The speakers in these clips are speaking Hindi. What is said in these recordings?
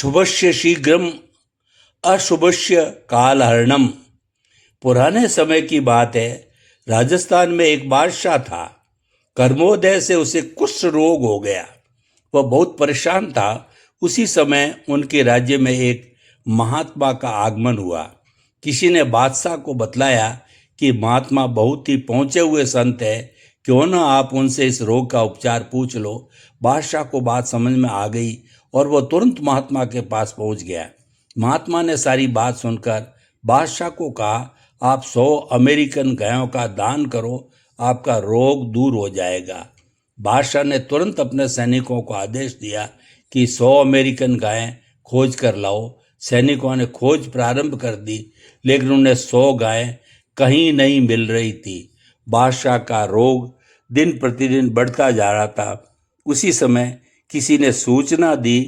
शुभस्य शीघ्रम अशुभस्य कालहरणम। पुराने समय की बात है। राजस्थान में एक बादशाह था। कर्मोदय से उसे कुष्ठ रोग हो गया। वह बहुत परेशान था। उसी समय उनके राज्य में एक महात्मा का आगमन हुआ। किसी ने बादशाह को बतलाया कि महात्मा बहुत ही पहुंचे हुए संत है, क्यों ना आप उनसे इस रोग का उपचार पूछ लो। बादशाह को बात समझ में आ गई और वह तुरंत महात्मा के पास पहुंच गया। महात्मा ने सारी बात सुनकर बादशाह को कहा, आप 100 अमेरिकन गायों का दान करो, आपका रोग दूर हो जाएगा। बादशाह ने तुरंत अपने सैनिकों को आदेश दिया कि 100 अमेरिकन गायें खोज कर लाओ। सैनिकों ने खोज प्रारंभ कर दी, लेकिन उन्हें 100 गायें कहीं नहीं मिल रही थी। बादशाह का रोग दिन प्रतिदिन बढ़ता जा रहा था। उसी समय किसी ने सूचना दी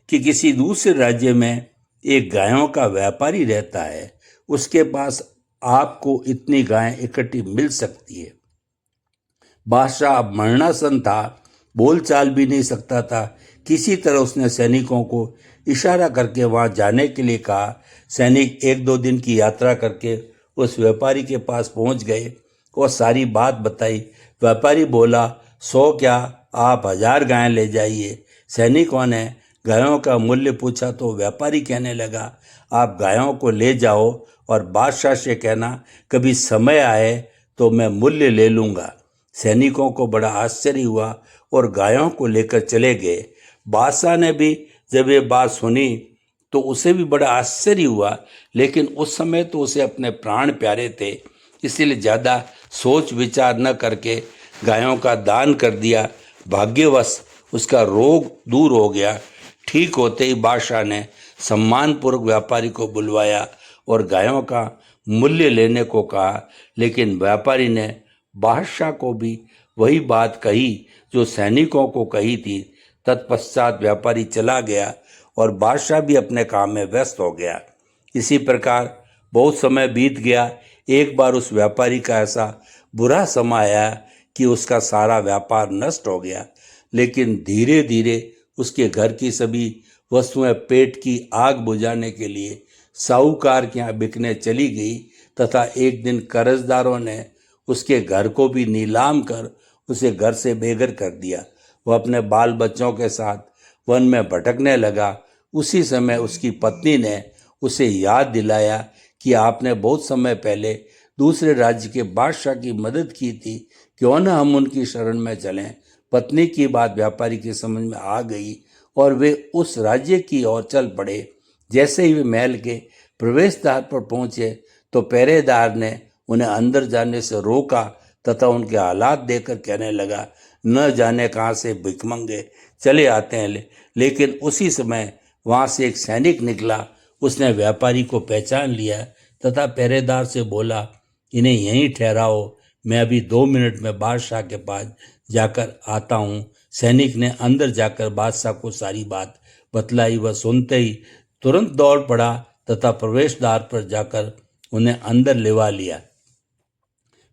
कि किसी दूसरे राज्य में एक गायों का व्यापारी रहता है, उसके पास आपको इतनी गायें इकट्ठी मिल सकती है। बादशाह अब मरणासन था, बोलचाल भी नहीं सकता था। किसी तरह उसने सैनिकों को इशारा करके वहां जाने के लिए कहा। सैनिक 1-2 दिन की यात्रा करके उस व्यापारी के पास पहुंच गए और सारी बात बताई। व्यापारी बोला, 100 क्या, आप 1000 गायें ले जाइए। सैनिकों ने गायों का मूल्य पूछा तो व्यापारी कहने लगा, आप गायों को ले जाओ और बादशाह से कहना कभी समय आए तो मैं मूल्य ले लूँगा। सैनिकों को बड़ा आश्चर्य हुआ और गायों को लेकर चले गए। बादशाह ने भी जब ये बात सुनी तो उसे भी बड़ा आश्चर्य हुआ, लेकिन उस समय तो उसे अपने प्राण प्यारे थे, इसलिए ज़्यादा सोच विचार न करके गायों का दान कर दिया। भाग्यवश उसका रोग दूर हो गया। ठीक होते ही बादशाह ने सम्मानपूर्वक व्यापारी को बुलवाया और गायों का मूल्य लेने को कहा, लेकिन व्यापारी ने बादशाह को भी वही बात कही जो सैनिकों को कही थी। तत्पश्चात व्यापारी चला गया और बादशाह भी अपने काम में व्यस्त हो गया। इसी प्रकार बहुत समय बीत गया। एक बार उस व्यापारी का ऐसा बुरा समय आया कि उसका सारा व्यापार नष्ट हो गया, लेकिन धीरे धीरे उसके घर की सभी वस्तुएं पेट की आग बुझाने के लिए साहूकार के यहाँ बिकने चली गई तथा एक दिन कर्जदारों ने उसके घर को भी नीलाम कर उसे घर से बेघर कर दिया। वह अपने बाल बच्चों के साथ वन में भटकने लगा। उसी समय उसकी पत्नी ने उसे याद दिलाया कि आपने बहुत समय पहले दूसरे राज्य के बादशाह की मदद की थी, क्यों न हम उनकी शरण में चलें। पत्नी की बात व्यापारी की समझ में आ गई और वे उस राज्य की ओर चल पड़े। जैसे ही वे महल के प्रवेश द्वार पर पहुंचे तो पहरेदार ने उन्हें अंदर जाने से रोका तथा उनके हालात देखकर कहने लगा, न जाने कहाँ से भिखमंगे चले आते हैं। लेकिन उसी समय वहाँ से एक सैनिक निकला। उसने व्यापारी को पहचान लिया तथा पहरेदार से बोला, इन्हें यहीं ठहराओ, मैं अभी 2 मिनट में बादशाह के पास जाकर आता हूँ। सैनिक ने अंदर जाकर बादशाह को सारी बात बतलाई। वह सुनते ही तुरंत दौड़ पड़ा तथा प्रवेश द्वार पर जाकर उन्हें अंदर लिवा लिया।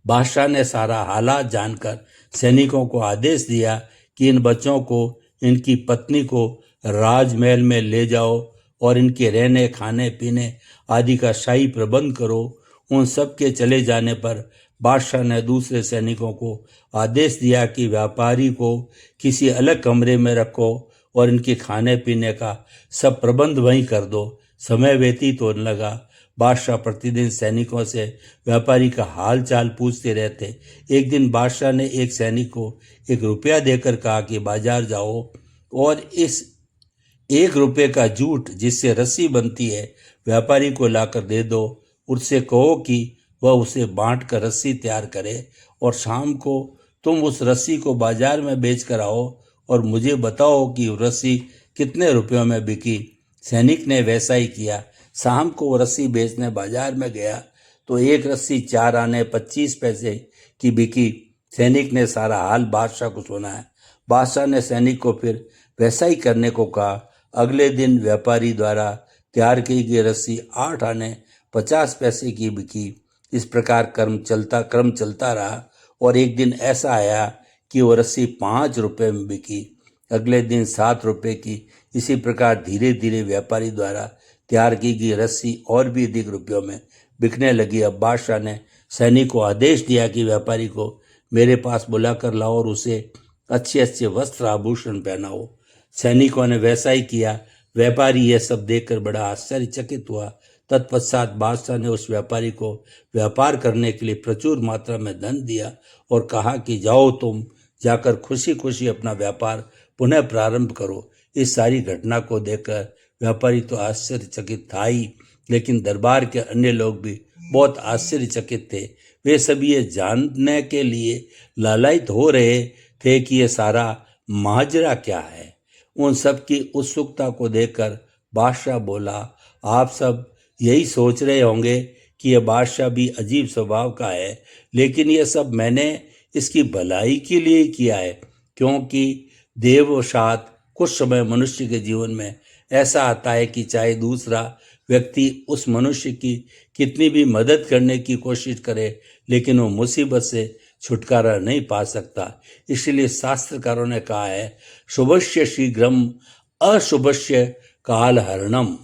बादशाह ने सारा हालात जानकर सैनिकों को आदेश दिया कि इन बच्चों को, इनकी पत्नी को राजमहल में ले जाओ और इनके रहने खाने पीने आदि का शाही प्रबंध करो। उन सब के चले जाने पर बादशाह ने दूसरे सैनिकों को आदेश दिया कि व्यापारी को किसी अलग कमरे में रखो और इनके खाने पीने का सब प्रबंध वहीं कर दो। समय व्यतीत होने लगा। बादशाह प्रतिदिन सैनिकों से व्यापारी का हाल चाल पूछते रहते। एक दिन बादशाह ने एक सैनिक को 1 रुपया देकर कहा कि बाजार जाओ और इस 1 रुपये का जूट जिससे रस्सी बनती है व्यापारी को लाकर दे दो। उससे कहो कि वह उसे बांट कर रस्सी तैयार करे और शाम को तुम उस रस्सी को बाजार में बेच कर आओ और मुझे बताओ कि रस्सी कितने रुपयों में बिकी। सैनिक ने वैसा ही किया। शाम को वो रस्सी बेचने बाजार में गया तो एक रस्सी 4 आने 25 पैसे की बिकी। सैनिक ने सारा हाल बादशाह को सुनाया। बादशाह ने सैनिक को फिर वैसा ही करने को कहा। अगले दिन व्यापारी द्वारा तैयार की गई रस्सी 8 आने 50 पैसे की बिकी। इस प्रकार क्रम चलता रहा और एक दिन ऐसा आया कि वो रस्सी 5 रुपये में बिकी। अगले दिन 7 रुपये की इसी प्रकार धीरे धीरे व्यापारी द्वारा तैयार की गई रस्सी और भी अधिक रुपयों में बिकने लगी। अब बादशाह ने सैनिक को आदेश दिया कि व्यापारी को मेरे पास बुलाकर लाओ और उसे अच्छे अच्छे वस्त्र आभूषण पहनाओ। सैनिकों ने वैसा ही किया। व्यापारी यह सब देखकर बड़ा आश्चर्यचकित हुआ। तत्पश्चात बादशाह ने उस व्यापारी को व्यापार करने के लिए प्रचुर मात्रा में धन दिया और कहा कि जाओ, तुम जाकर खुशी खुशी अपना व्यापार पुनः प्रारंभ करो। इस सारी घटना को देखकर व्यापारी तो आश्चर्यचकित था ही, लेकिन दरबार के अन्य लोग भी बहुत आश्चर्यचकित थे। वे सभी ये जानने के लिए लालायित हो रहे थे कि ये सारा माजरा क्या है। उन सब की उत्सुकता को देखकर बादशाह बोला, आप सब यही सोच रहे होंगे कि यह बादशाह भी अजीब स्वभाव का है, लेकिन यह सब मैंने इसकी भलाई के लिए किया है, क्योंकि देववशात कुछ समय मनुष्य के जीवन में ऐसा आता है कि चाहे दूसरा व्यक्ति उस मनुष्य की कितनी भी मदद करने की कोशिश करे, लेकिन वो मुसीबत से छुटकारा नहीं पा सकता। इसलिए शास्त्रकारों ने कहा है, शुभस्य शीघ्रम अशुभस्य कालहरणम।